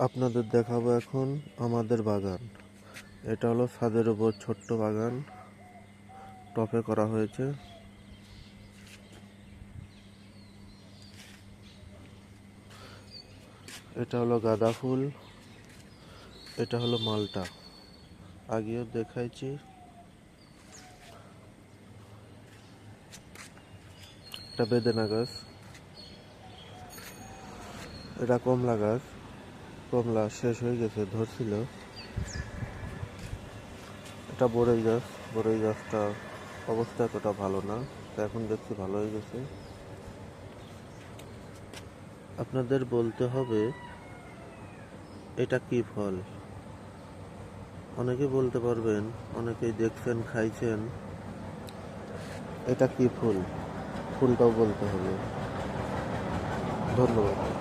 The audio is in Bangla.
আপনাদের দেখাবো এখন আমাদের বাগান। এটা হলো ছাদের উপর ছোট্ট বাগান, টবে করা হয়েছে। এটা হলো গাঁদা ফুল, এটা হলো মালটা, আগেও দেখাইছি। এটা বেদেনা গাছ, এটা কমলা গাছ, কমলা শেষ হয়ে গেছে, ধরছিল। এটা বড়ই গাছ, বড়ই গাছটা অবস্থা এতটা ভালো না, এখন দেখছি ভালো হয়ে গেছে। আপনাদের বলতে হবে এটা কি ফল, অনেকে বলতে পারবেন, অনেকেই দেখছেন, খাইছেন। এটা কি ফুল, ফুলটাও বলতে হবে। ধন্যবাদ।